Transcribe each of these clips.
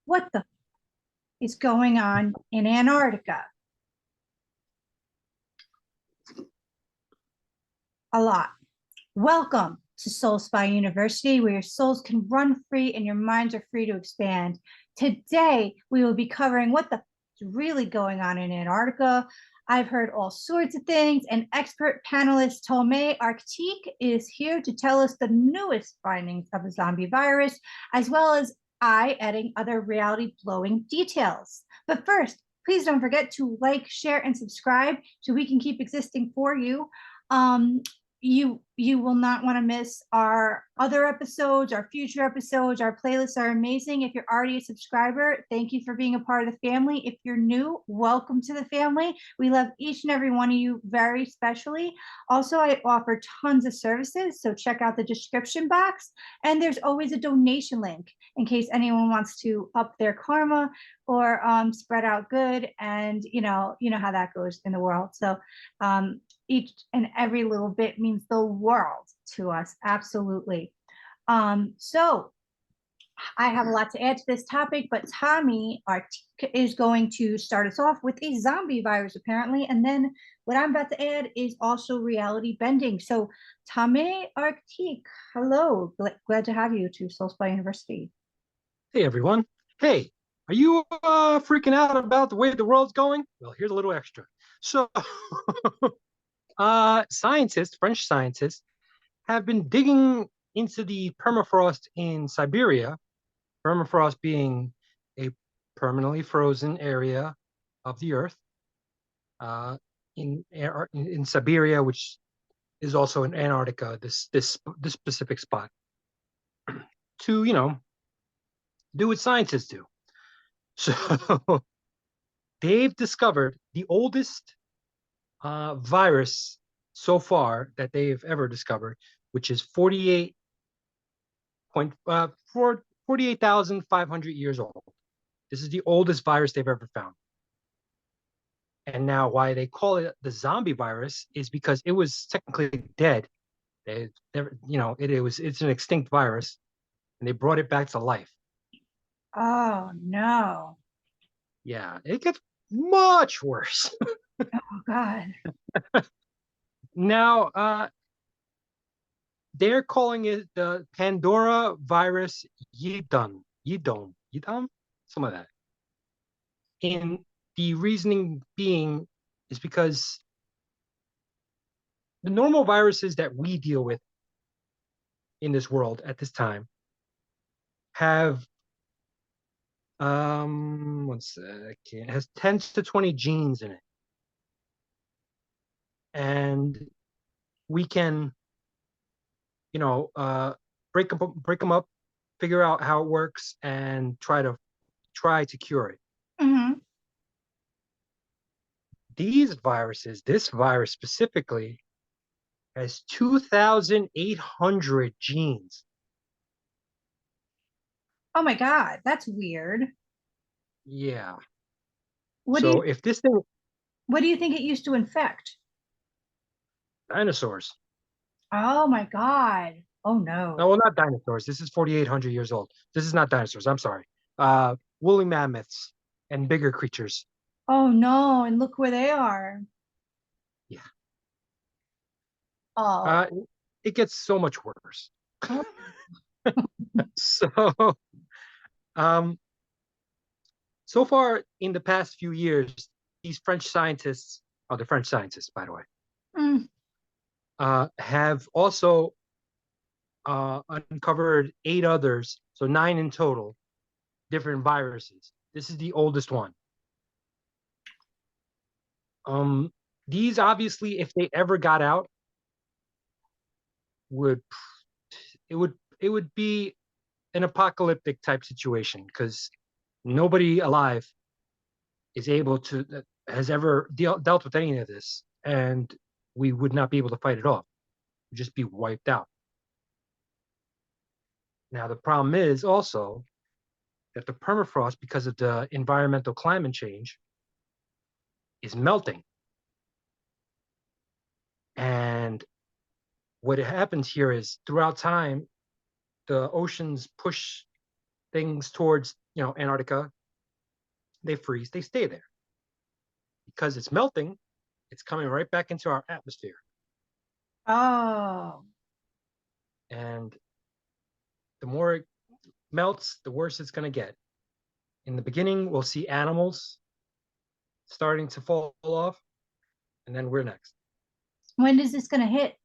what the is going on in Antarctica? A lot. Welcome to Soul Spy University, where your souls can run free and your minds are free to expand. Today, we will be covering what the is really going on in Antarctica. I've heard all sorts of things, and expert panelist Tomé Arctique is here to tell us the newest findings of the zombie virus, as well as adding other reality blowing details. But first, please don't forget to like, share, and subscribe so we can keep existing for you. Um, you will not want to miss our other episodes, our future episodes. Our playlists are amazing. If you're already a subscriber, thank you for being a part of the family. If you're new, welcome to the family. We love each and every one of you very specially. Also, I offer tons of services, so check out the description box, and there's always a donation link in case anyone wants to up their karma or spread out good. And you know how that goes in the world. So each and every little bit means the world to us. Absolutely. So I have a lot to add to this topic, but Tommy Arctique is going to start us off with a zombie virus, apparently. And then what I'm about to add is also reality bending. So, Tommy Arctique, hello. Glad to have you to Soul Spy University. Hey everyone. Hey, are you freaking out about the way the world's going? Well, here's a little extra. So, French scientists, have been digging into the permafrost in Siberia, permafrost being a permanently frozen area of the Earth, uh, in Siberia, which is also in Antarctica, this specific spot, to do what scientists do. So they've discovered the oldest virus so far that they've ever discovered, which is 48,500 years old. This is the oldest virus they've ever found. And now, why they call it the zombie virus is because it was technically dead. They never, it's an extinct virus, and they brought it back to life. Oh, no. Yeah, it gets much worse. Oh, God. Now, they're calling it the Pandora virus Yidom, some of that. And the reasoning being is because the normal viruses that we deal with in this world at this time have one second, has 10 to 20 genes in it. And we can, break them up, figure out how it works, and try to cure it. Mm-hmm. This virus specifically, has 2,800 genes. Oh, my God. That's weird. Yeah. What do you So if this thing, what do you think it used to infect? dinosaurs. Oh my God. Oh no. No, well, not dinosaurs. This is 4,800 years old. This is not dinosaurs. I'm sorry. Woolly mammoths and bigger creatures. Oh no. And look where they are. Yeah. Oh. Uh, it gets so much worse. Oh. So, um, so far in the past few years, these French scientists, oh, the French scientists, by the way, Mm. have also uncovered 8 others, so 9 in total, different viruses. This is the oldest one. Um, these obviously, if they ever got out, would it would be an apocalyptic type situation because nobody alive is able to has ever dealt with any of this, and we would not be able to fight it off. We'd just be wiped out. Now the problem is also that the permafrost, because of the environmental climate change, is melting. And what happens here is throughout time, the oceans push things towards, Antarctica, they freeze, they stay there because it's melting. It's coming right back into our atmosphere, Oh, and the more it melts, the worse it's going to get. In the beginning, we'll see animals starting to fall off, and then we're next. when is this going to hit?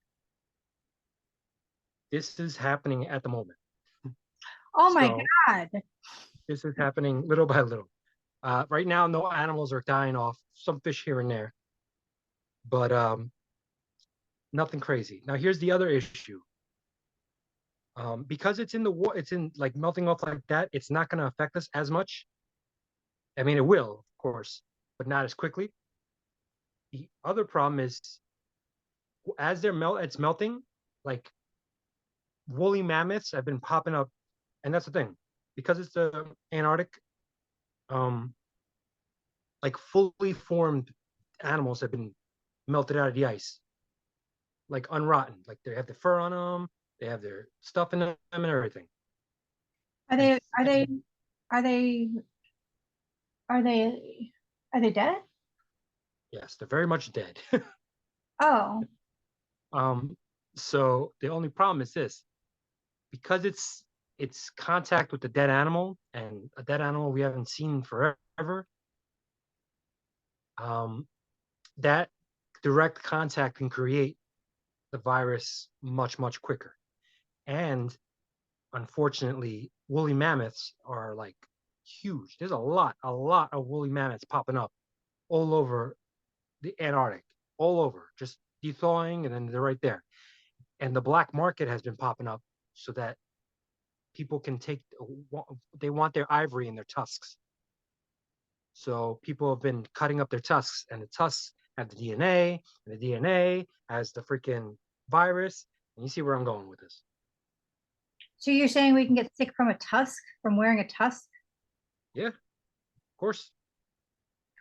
This is happening at the moment. Oh my So God. this is happening little by little. Right now, no animals are dying off. Some fish here and there, but nothing crazy. Now, here's the other issue. Because it's in the water, it's in like melting off like that. It's not going to affect us as much. I mean, it will, of course, but not as quickly. The other problem is as it's melting, like woolly mammoths have been popping up, and that's the thing because it's the Antarctic. Um, like fully formed animals have been melted out of the ice, like unrotten. Like they have the fur on them, they have their stuff in them and everything. Are And, they, are they, and are they, are they, are they dead? yes, they're very much dead. Oh, um, so the only problem is this: because it's contact with the dead animal, and a dead animal we haven't seen forever. Um, that direct contact can create the virus much quicker. And unfortunately, woolly mammoths are like huge. There's a lot of woolly mammoths popping up all over the Antarctic, all over, just thawing, and then they're right there. And the black market has been popping up so that people can they want their ivory in their tusks. So people have been cutting up their tusks, and the tusks have the DNA, and the DNA has the freaking virus. And you see where I'm going with this. so you're saying we can get sick from a tusk, from wearing a tusk? Yeah, of course.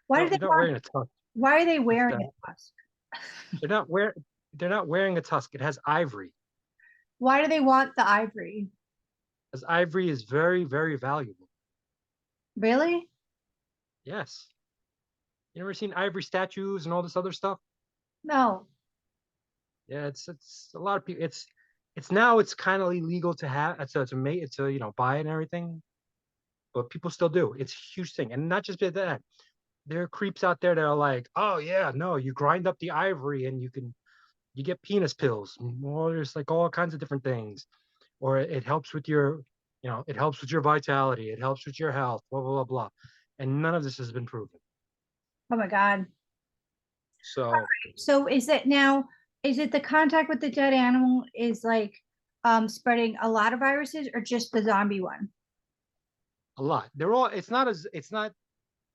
Why do No, they you're not want, wearing a tusk. why are they It's wearing that a tusk? they're not wearing they're not wearing a tusk. It has ivory. Why do they want the ivory? Because ivory is very valuable. Really? Yes. You ever seen ivory statues and all this other stuff? No. Yeah, it's a lot of people. It's now it's kind of illegal to have to make it to buy it and everything, but people still do. It's a huge thing, and not just that. There are creeps out there that are like, oh yeah, no, you grind up the ivory and you get penis pills, or there's like all kinds of different things, or it helps with your it helps with your vitality, it helps with your health, blah blah blah blah, and none of this has been proven. Oh my God. So So is it the contact with the dead animal is like spreading a lot of viruses or just the zombie one? a lot. They're all. It's not.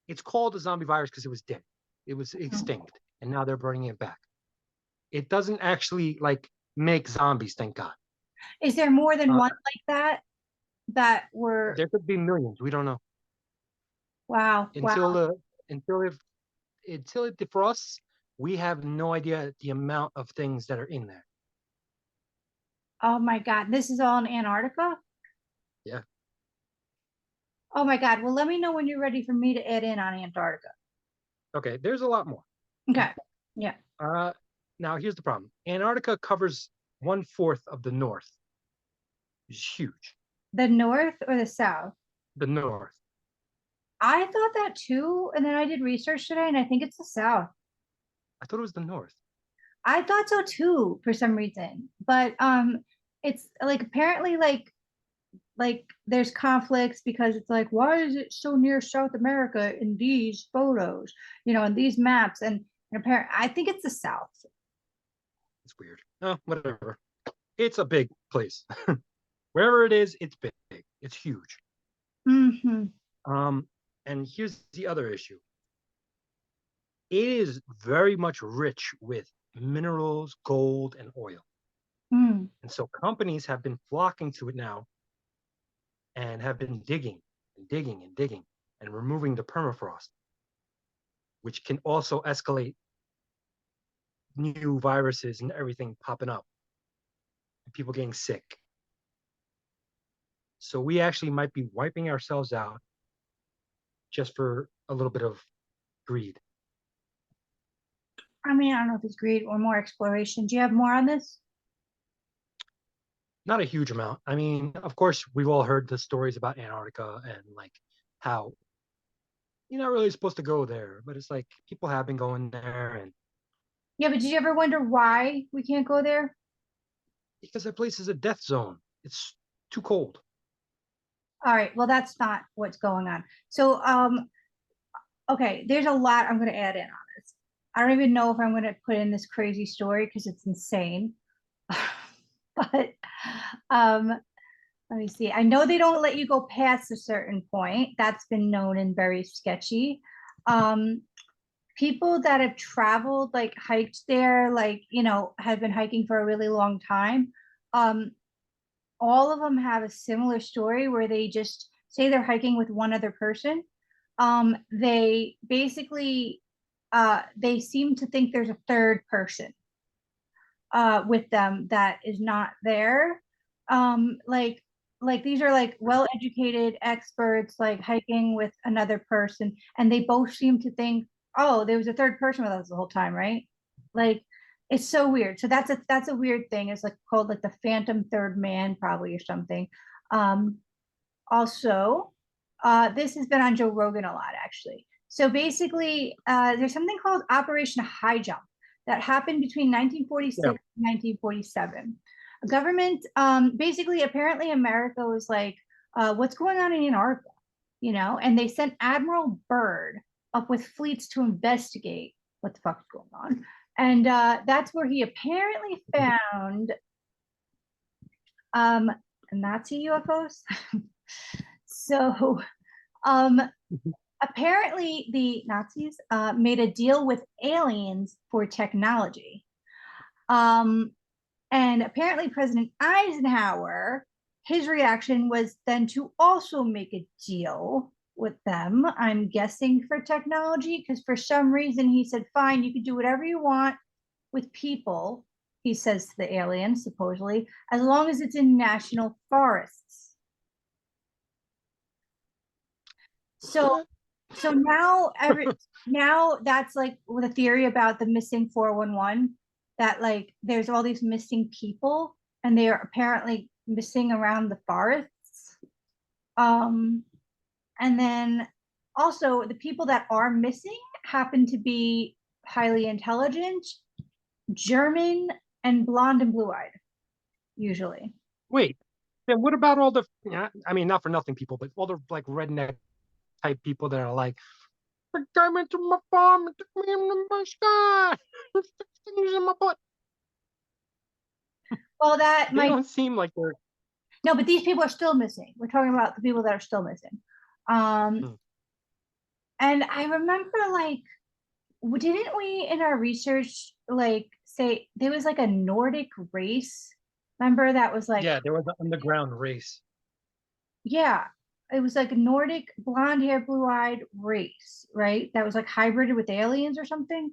It's called a zombie virus because it was dead. It was Mhm. extinct, and now they're bringing it back. It doesn't actually like make zombies, thank God. Is there more than Uh, one like that were there could be millions. We don't know wow, wow. until the until if until it defrosts. We have no idea the amount of things that are in there. Oh my God. This is all in Antarctica? Yeah. Oh my God. Well, let me know when you're ready for me to add in on Antarctica. Okay. There's a lot more. Okay. Yeah. Uh, now here's the problem. Antarctica covers 1/4 of the North. It's huge. The north or the south? The North. I thought that too, and then I did research today, and I think it's the south. I thought it was the North. I thought so too for some reason, but it's like apparently like there's conflicts because it's like why is it so near South America in these photos, in these maps, and apparently I think it's the south. It's weird. Oh, whatever. It's a big place. Wherever it is, it's big. It's huge. Hmm. Um, and here's the other issue. It is very much rich with minerals, gold, and oil. Mm. And so companies have been flocking to it now and have been digging and digging and digging and removing the permafrost, which can also escalate new viruses and everything popping up and people getting sick. So we actually might be wiping ourselves out just for a little bit of greed. I mean, I don't know if it's greed or more exploration. Do you have more on this? Not a huge amount. I mean, of course, we've all heard the stories about Antarctica and like how you're not really supposed to go there, but it's like people have been going there, and Yeah, but did you ever wonder why we can't go there? because that place is a death zone. It's too cold. All right, well, that's not what's going on. So, okay, there's a lot I'm going to add in on this. I don't even know if I'm going to put in this crazy story because it's insane. But um, let me see. I know they don't let you go past a certain point. That's been known and very sketchy. Um, People that have traveled, like hiked there, like, have been hiking for a really long time. Um, all of them have a similar story where they just say they're hiking with one other person. They basically they seem to think there's a third person with them that is not there. Like these are like well-educated experts like hiking with another person, and they both seem to think, oh, there was a third person with us the whole time, right? Like it's so weird. So that's a weird thing. It's like called like the phantom third man, probably, or something. Um, Also, this has been on Joe Rogan a lot, actually. So basically, there's something called Operation High Jump that happened between Yeah. 1946 and 1947. A government, basically, apparently, America was like, what's going on in Antarctica? And they sent Admiral Byrd up with fleets to investigate what the fuck's going on. And that's where he apparently found um, Nazi UFOs. So um, apparently, the Nazis made a deal with aliens for technology. Um, and apparently, President Eisenhower, his reaction was then to also make a deal with them, I'm guessing for technology, because for some reason he said, fine, you can do whatever you want with people, he says to the aliens, supposedly, as long as it's in national forests. So Okay. so now that's like the theory about the missing 411, that like there's all these missing people and they are apparently missing around the forests. Um and then also the people that are missing happen to be highly intelligent, German, and blonde and blue-eyed, usually. Wait. Then what about all the? Yeah, I mean, not for nothing people, but all the like redneck type people that are like, "I came into my farm and took me in my sky, things in my butt." Well, that They might don't seem like they're. no, but these people are still missing. We're talking about the people that are still missing. Um, Hmm. and I remember like, didn't we in our research like say there was like a Nordic race? Remember that was like, Yeah, there was an underground race. yeah, it was like a Nordic blonde hair, blue eyed race, right? That was like hybrided with aliens or something.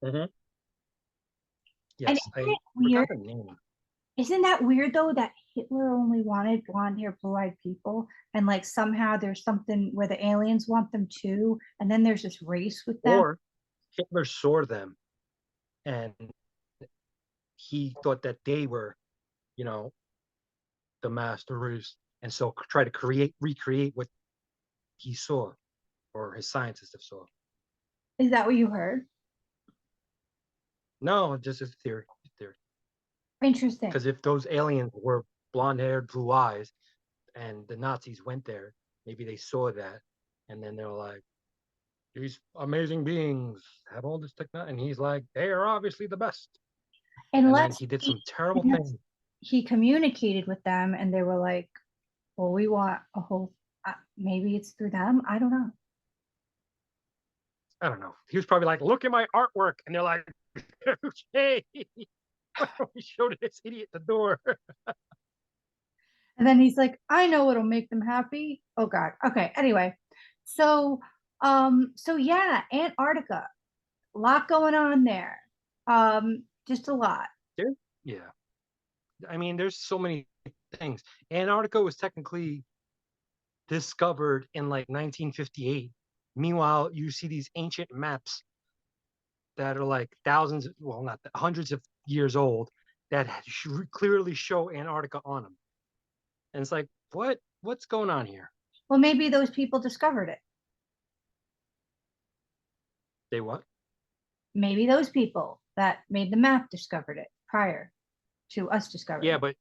Hmm. And Yes, isn't I it weird? forgot the name. Isn't that weird though that Hitler only wanted blonde hair, blue eyed people? And like somehow there's something where the aliens want them too. And then there's this race with them. Or Hitler saw them and he thought that they were, you know, the master race, and so try to recreate what he saw, or his scientists have saw. Is that what you heard? No, just a theory. Theory. Interesting. Because if those aliens were blonde haired, blue eyes, and the Nazis went there, maybe they saw that, and then they're like, these amazing beings have all this technology, and he's like, they are obviously the best. And then Unless he did he, some terrible unless things. he communicated with them and they were like, well, we want a whole, maybe it's through them. I don't know. I don't know. He was probably like, look at my artwork, and they're like, okay, why don't we show this idiot the door? And then he's like, I know what'll make them happy. Oh God. Okay. Anyway. So, so yeah, Antarctica, a lot going on there. Just a lot. There, yeah. I mean, there's so many. things. Antarctica was technically discovered in like 1958. Meanwhile, you see these ancient maps that are like thousands, well, not hundreds of years old, that clearly show Antarctica on them. And it's like, what's going on here? Well, maybe those people discovered it. They what? Maybe those people that made the map discovered it prior to us discovering Yeah, it. but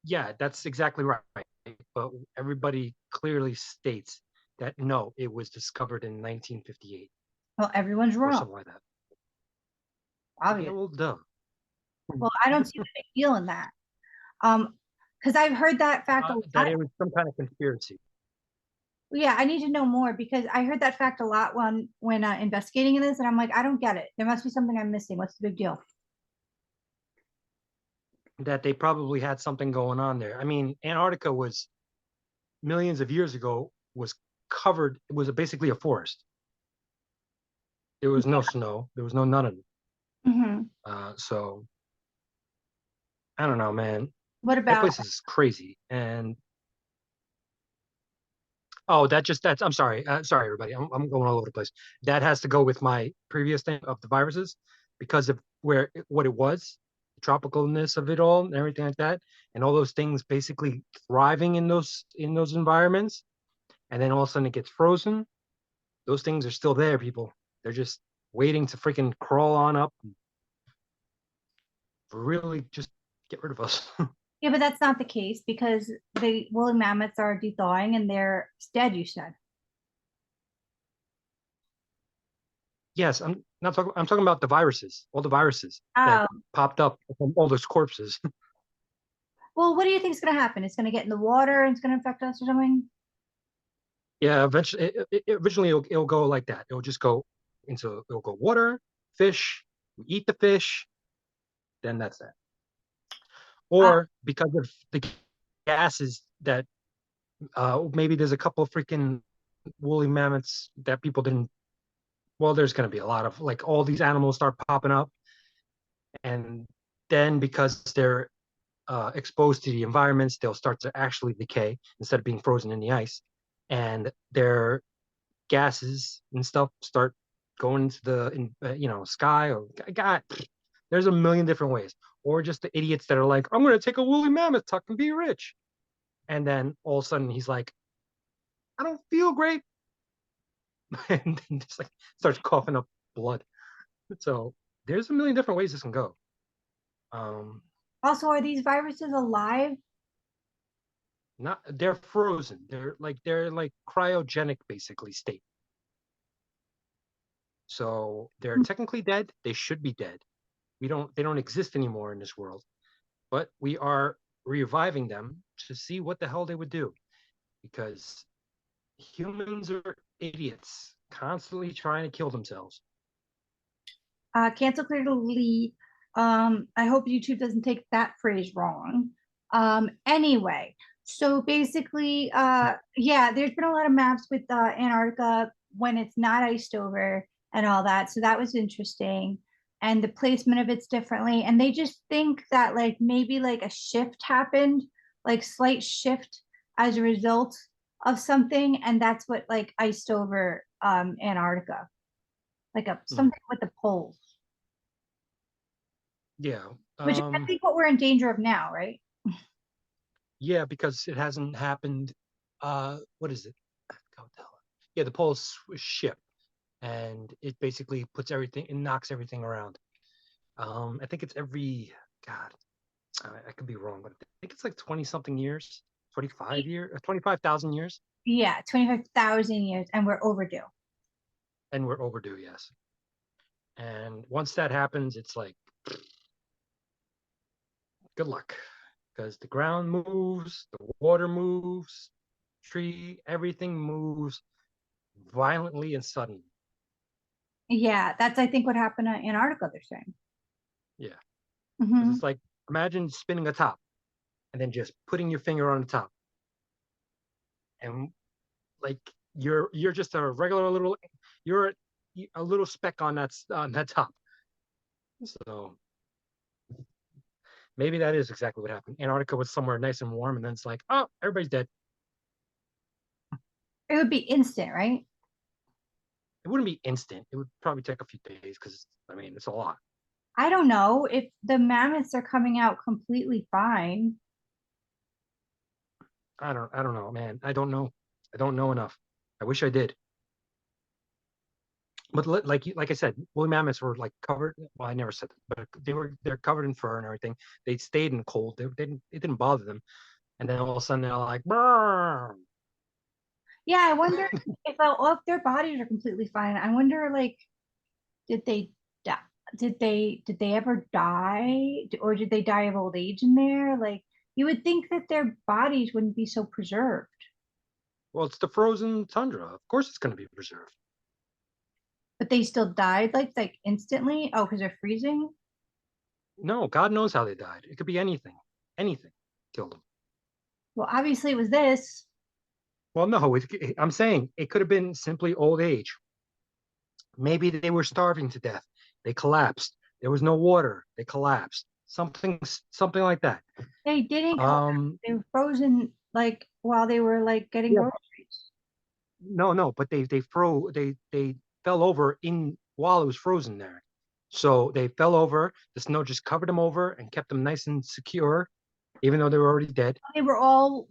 yeah, that's exactly right. But everybody clearly states that no, it was discovered in 1958 Well, everyone's or wrong, something like that. Yeah, obviously. well, duh. Well, I don't see the big deal in that. Um, because I've heard that fact a That lot. it was some kind of conspiracy. Yeah, I need to know more because I heard that fact a lot when investigating in this, and I'm like, I don't get it. There must be something I'm missing. What's the big deal? That they probably had something going on there. I mean, Antarctica was millions of years ago was covered. It was basically a forest. There was no snow. There was no none of it. Hmm. So I don't know, man. What That about? place is crazy. And oh, that's. I'm sorry. Sorry, everybody. I'm going all over the place. That has to go with my previous thing of the viruses because of what it was, the tropicalness of it all, and everything like that, and all those things basically thriving in those environments. And then all of a sudden it gets frozen. Those things are still there, people. They're just waiting to freaking crawl on up and really just get rid of us. Yeah, but that's not the case because the woolly mammoths are thawing and they're dead. You said. Yes, I'm not talking. I'm talking about the viruses, all the viruses that Oh, popped up from all those corpses. well, what do you think is going to happen? It's going to get in the water and it's going to affect us or something? Yeah, eventually, originally it'll go like that. It'll just go it'll go water, fish. We eat the fish, then that's that. Uh, Or because of the gases that maybe there's a couple of freaking woolly mammoths that people didn't. Well, there's going to be a lot of like all these animals start popping up, and then because they're exposed to the environments, they'll start to actually decay instead of being frozen in the ice, and their gases and stuff start going into the sky or God. There's a million different ways, or just the idiots that are like, I'm going to take a woolly mammoth tuck and be rich, and then all of a sudden he's like, I don't feel great, and then just like starts coughing up blood. So there's a million different ways this can go. Um, also, are these viruses alive? Not they're frozen. They're like cryogenic basically state. So they're technically dead. They should be dead. They don't exist anymore in this world. But we are reviving them to see what the hell they would do. Because humans are idiots, constantly trying to kill themselves. Cancel clearly. I hope YouTube doesn't take that phrase wrong. Anyway, so basically, yeah, there's been a lot of maps with Antarctica when it's not iced over and all that. So that was interesting. And the placement of it's differently. And they just think that like maybe like a shift happened, like slight shift as a result of something. And that's what like iced over Antarctica, like a Mm. something with the poles. Yeah. Which is, I think, what we're in danger of now, right? Yeah, because it hasn't happened. What is it? What the hell? Yeah, the polar ship, and it basically puts everything, it knocks everything around. I think it's every God. I could be wrong, but I think it's like 20 something years, 25,000 years, Yeah, 25,000 years, and we're overdue. and we're overdue. Yes, and once that happens, it's like good luck, because the ground moves, the water moves, tree, everything moves violently and suddenly. Yeah, that's, I think, what happened in Antarctica, they're saying. Yeah, because Hmm. it's like imagine spinning a top and then just putting your finger on the top, and like you're just a regular little you're a little speck on that top. So Maybe that is exactly what happened. Antarctica was somewhere nice and warm, and then it's like, oh, everybody's dead. It would be instant, right? It wouldn't be instant. It would probably take a few days because I mean it's a lot. I don't know if the mammoths are coming out completely fine. I don't know, man. I don't know. I don't know enough. I wish I did. But like I said, woolly mammoths were like covered. Well, I never said that, but they're covered in fur and everything. They stayed in cold. It didn't bother them. And then all of a sudden they're like, "Brr." Yeah, I wonder if their bodies are completely fine. I wonder, like, did they die? Did they ever die, or did they die of old age in there? Like, you would think that their bodies wouldn't be so preserved, Well, it's the frozen tundra. Of course, it's going to be preserved. but they still died like instantly. Oh, because they're freezing. No, God knows how they died. It could be anything. Anything killed them. Well, obviously it was this. Well, no, I'm saying it could have been simply old age. Maybe they were starving to death. They collapsed. There was no water. They collapsed. Something like that. They didn't collapse. Um, They were frozen like while they were like getting yeah, groceries. no, but they fell over in while it was frozen there. So they fell over. The snow just covered them over and kept them nice and secure, even though they were already dead. They were all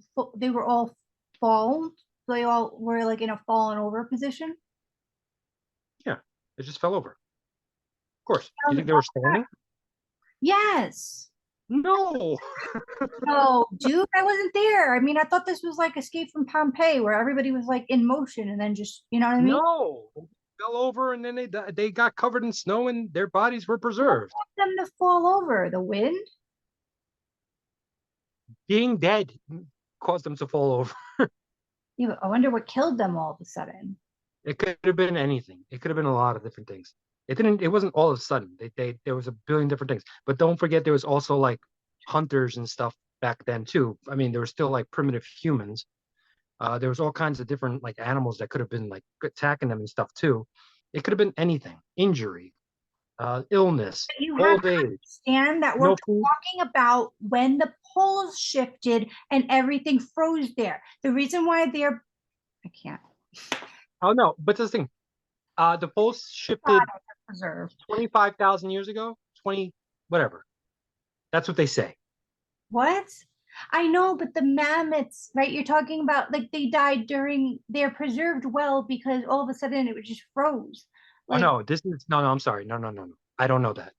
fallen. They all were like in a fallen over position. Yeah, they just fell over. Of course. Do you Um, think they were standing? yes. No, No, dude, I wasn't there. I mean, I thought this was like Escape from Pompeii, where everybody was like in motion and then just, you know what I mean? no. They fell over and then they got covered in snow and their bodies were What preserved. caused them to fall over? The wind? Being dead caused them to fall over. Yeah, but I wonder what killed them all of a sudden. It could have been anything. It could have been a lot of different things. It didn't. It wasn't all of a sudden. They there was a billion different things. But don't forget, there was also like hunters and stuff back then too. I mean, there were still like primitive humans. There was all kinds of different like animals that could have been like attacking them and stuff too. It could have been anything: injury, illness, You have old to age, understand that we're no food. talking about when the poles shifted and everything froze there. The reason why they're, I can't, Oh no, but this thing, the poles shifted products are preserved. 25,000 years ago. 20, whatever. That's what they say. What? I know, but the mammoths, right? You're talking about like they died during, they're preserved well because all of a sudden it was just froze. Oh Like no, this is no. I'm sorry. No. I don't know that.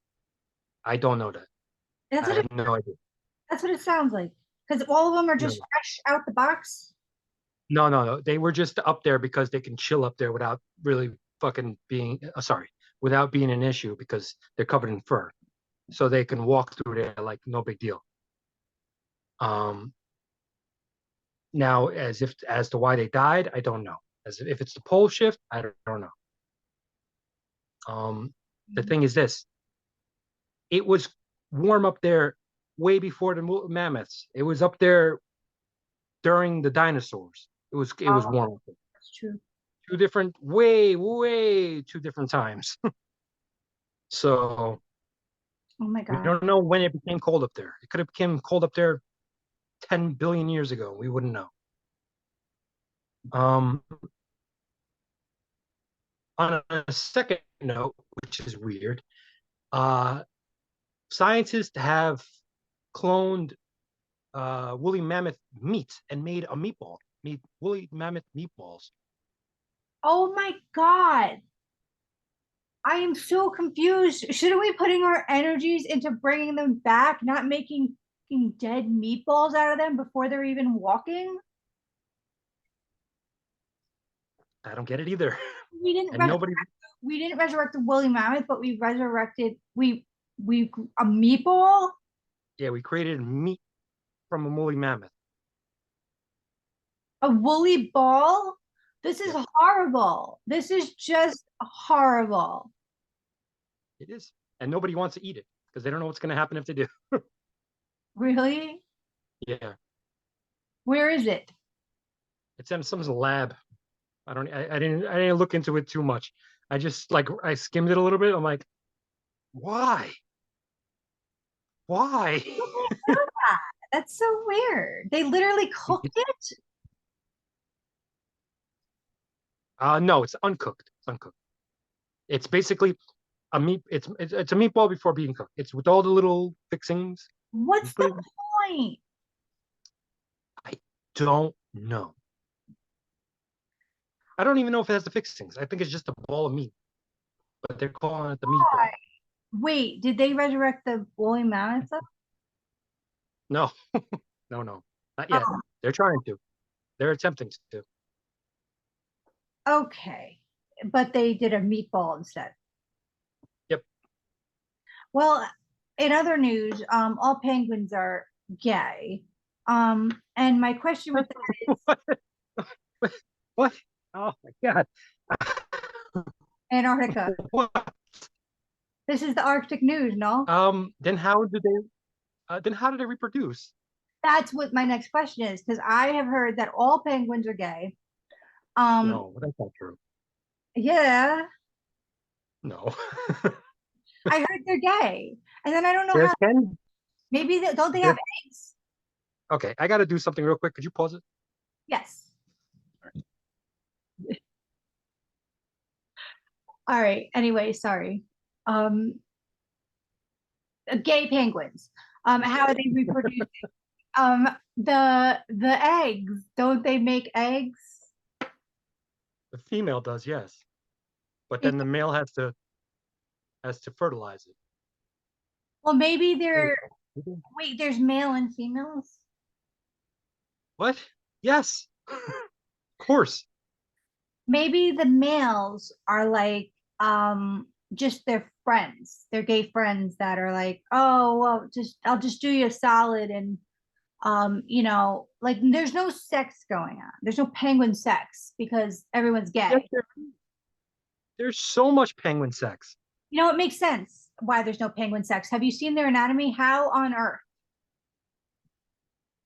I don't know that. that's I what it have no idea. that's what it sounds like. Because all of them are just No, fresh out the box. no. They were just up there because they can chill up there without really fucking being. Sorry, without being an issue because they're covered in fur, so they can walk through there like no big deal. Um, Now as to why they died, I don't know. As if it's the pole shift, I don't know. The thing is this: it was warm up there way before the mammoths. It was up there during the dinosaurs. It was Oh, warm up there. that's true. Two different, way two different times. So Oh my we God. don't know when it became cold up there. It could have become cold up there 10 billion years ago. We wouldn't know. Um, on a second note, which is weird, uh, scientists have cloned woolly mammoth meat and made a meatball, made woolly mammoth meatballs. Oh my God. I am so confused. Shouldn't we putting our energies into bringing them back, not making fucking dead meatballs out of them before they're even walking? I don't get it either. We didn't And resurrect, nobody, we didn't resurrect the woolly mammoth, but we resurrected we a meatball, yeah, we created meat from a woolly mammoth. a woolly ball. This is Yep, horrible. This is just horrible. it is. And nobody wants to eat it because they don't know what's going to happen if they do. Really? Yeah, Where is it? it's in some lab. I didn't look into it too much. I just like I skimmed it a little bit. I'm like, why? Why? How do they do that? That's so weird. They literally cooked It's, it. no, it's uncooked. It's uncooked. It's basically a meat. It's a meatball before being cooked. It's with all the little fixings. You What's put the it. point? I don't know. I don't even know if it has the fixings. I think it's just a ball of meat, but they're calling it the Why? meatball. Wait, did they resurrect the woolly mammoth though? No, no, no, not yet. Oh, They're trying to. They're attempting to. okay. But they did a meatball instead. Yep. Well, in other news, all penguins are gay. And my question with that is what? What? Oh my god. Antarctica. What? This is the Arctic news, no? Then how did they? Then how did they reproduce? That's what my next question is, because I have heard that all penguins are gay. Um, No, that's not true. yeah, No. I heard they're gay. And then I don't know There how, can. maybe don't they have There. eggs? Okay, I got to do something real quick. Could you pause it? Yes. All right. Anyway, sorry. Um, Gay penguins. How are they reproducing? The eggs, don't they make eggs? The female does, yes, but It- then the male has to fertilize it. well, maybe Wait, they're wait, there's male and females. what? Yes, of course. Maybe the males are like just their friends, their gay friends that are like, oh well, just I'll just do you a solid and like there's no sex going on. There's no penguin sex because everyone's Yes, gay. there's so much penguin sex. It makes sense why there's no penguin sex. Have you seen their anatomy? How on earth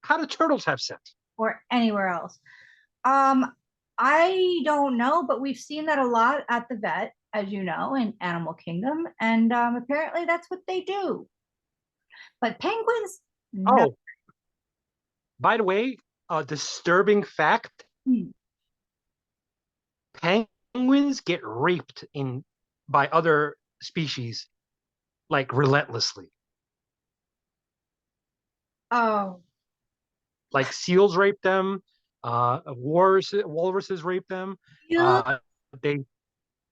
How do turtles have sex? or anywhere else? Um, I don't know, but we've seen that a lot at the vet, as you know, in Animal Kingdom, and apparently that's what they do. But penguins, no. Oh, by the way, a disturbing fact: Hmm. penguins get raped in by other species like relentlessly. Oh, Like seals rape them, walruses rape them. you. Uh, they,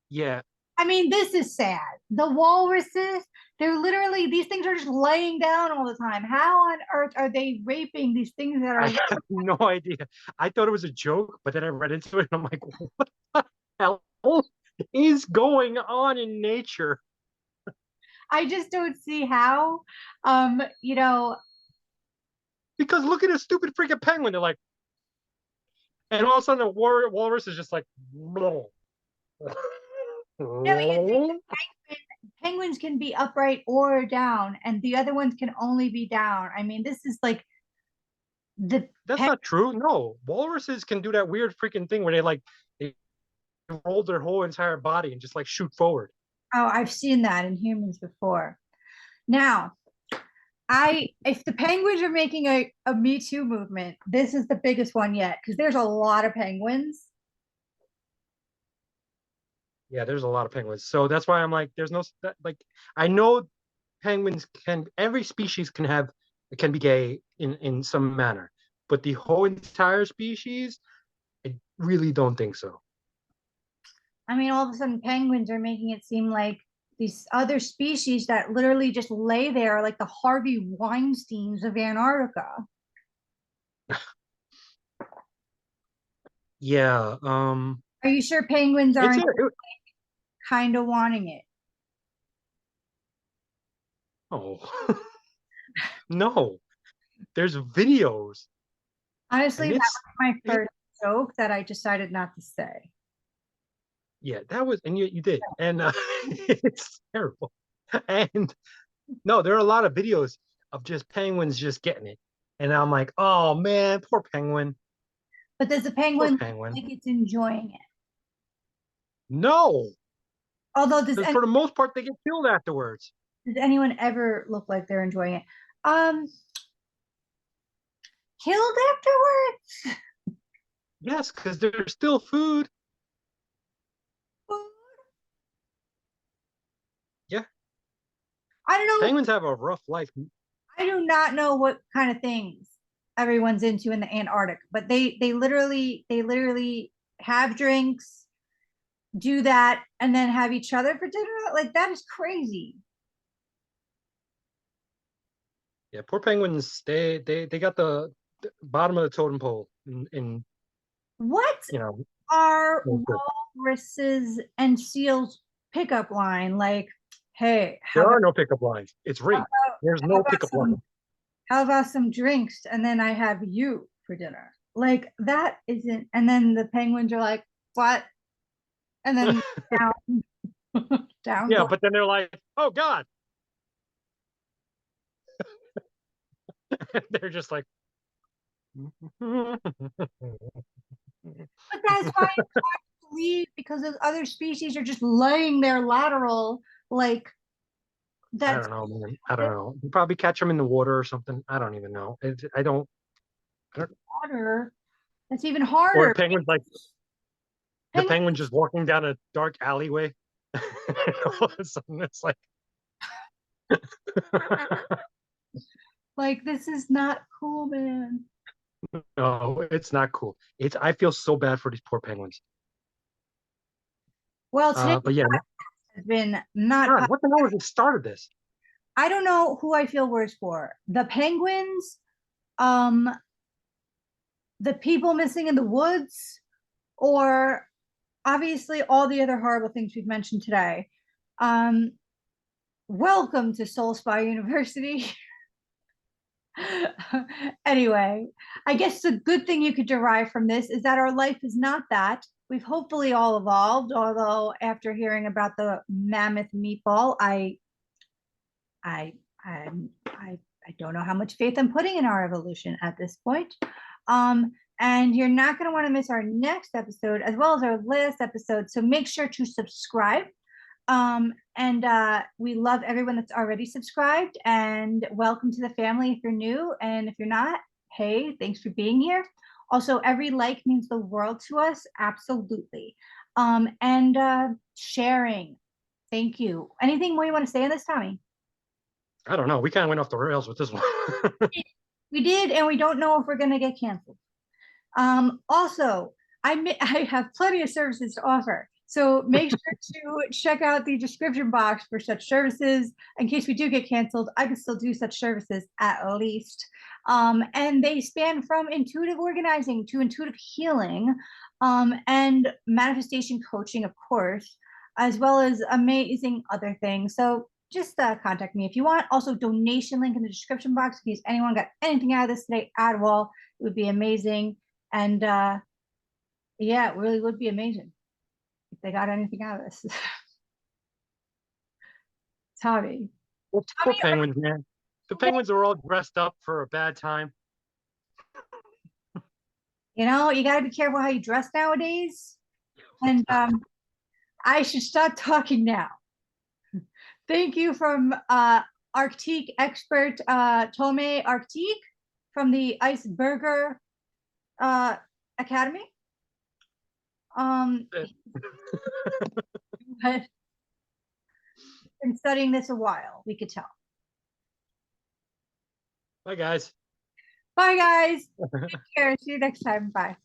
yeah, I mean, this is sad. The walruses, they're literally, these things are just laying down all the time. How on earth are they raping these things that I are, have no idea. I thought it was a joke, but then I read into it and I'm like, what the hell is going on in nature? I just don't see how. Um, you know, Because look at a stupid freaking penguin. They're like, and all of a sudden the walrus is just like, no, you think penguins can be upright or down, and the other ones can only be down. I mean, this is like the that's pen- not true. No, walruses can do that weird freaking thing where they roll their whole entire body and just like shoot forward. oh, I've seen that in humans before. Now, I if the penguins are making a Me Too movement, this is the biggest one yet because there's a lot of penguins. Yeah, there's a lot of penguins. So that's why I'm like, there's no like I know penguins can every species can be gay in some manner, but the whole entire species, I really don't think so. I mean, all of a sudden, penguins are making it seem like these other species that literally just lay there are like the Harvey Weinsteins of Antarctica. Yeah, Are you sure penguins it's aren't it, kind of wanting it? oh no, there's videos Honestly, and that it's was my it, first joke that I decided not to say. yeah, that was and you did and it's terrible. And no, there are a lot of videos of just penguins just getting it. And I'm like, oh man, poor penguin. But does the Poor penguin look penguin. like it's enjoying it? No, Although, does because any, for the most part they get killed afterwards. Does anyone ever look like they're enjoying it? Um, Killed afterwards? Yes, because there's still food. Yeah, I don't know. penguins have a rough life. I do not know what kind of things everyone's into in the Antarctic, but they literally have drinks, do that, and then have each other for dinner. Like that is crazy. Yeah, poor penguins. They got the bottom of the totem pole in What you know. are Nature. walruses and seals pickup line? Like, hey, There are no pickup lines. It's rape. There's how no about pickup line. some drinks and then I have you for dinner? Like that isn't. And then the penguins are like, what? And then down, down Yeah, go. but then they're like, oh God. They're just like, But that's why it's hard to leave because those other species are just laying there lateral, like I that's don't know, man. I don't know. You probably catch them in the water or something. I don't even know. I don't. water. That's even Or the harder. penguins like the Penguins, penguin just walking down a dark alleyway. All of a sudden, it's like, like this is not cool, man. no, it's not cool. It's I feel so bad for these poor penguins. Well, today But yeah, has been not. God, what the hell was the start of this? I don't know who I feel worse for: the penguins, um, the people missing in the woods, or obviously all the other horrible things we've mentioned today. Um, Welcome to Soul Spy University. Anyway, I guess the good thing you could derive from this is that our life is not that. We've hopefully all evolved, although after hearing about the mammoth meatball, I I don't know how much faith I'm putting in our evolution at this point. Um, and you're not going to want to miss our next episode as well as our last episode. So make sure to subscribe. And we love everyone that's already subscribed and welcome to the family if you're new. And if you're not, hey, thanks for being here. Also, every like means the world to us. Absolutely. And sharing. Thank you. Anything more you want to say on this, Tommy? I don't know. We kind of went off the rails with this one. We did, and we don't know if we're going to get canceled. Also, I have plenty of services to offer. So make sure to check out the description box for such services. In case we do get canceled, I can still do such services at least. And they span from intuitive organizing to intuitive healing and manifestation coaching, of course, as well as amazing other things. So just contact me if you want. Also, donation link in the description box in case anyone got anything out of this today at all. It would be amazing. And yeah, it really would be amazing if they got anything out of this. Tommy. Well, poor penguins, man. The penguins are all dressed up for a bad time. You know, you got to be careful how you dress nowadays. And I should stop talking now. Thank you from Arctique expert Tome Arctique from the Iceberger Academy. But been studying this a while, we could tell. Bye, guys. Bye, guys. Take care. See you next time. Bye.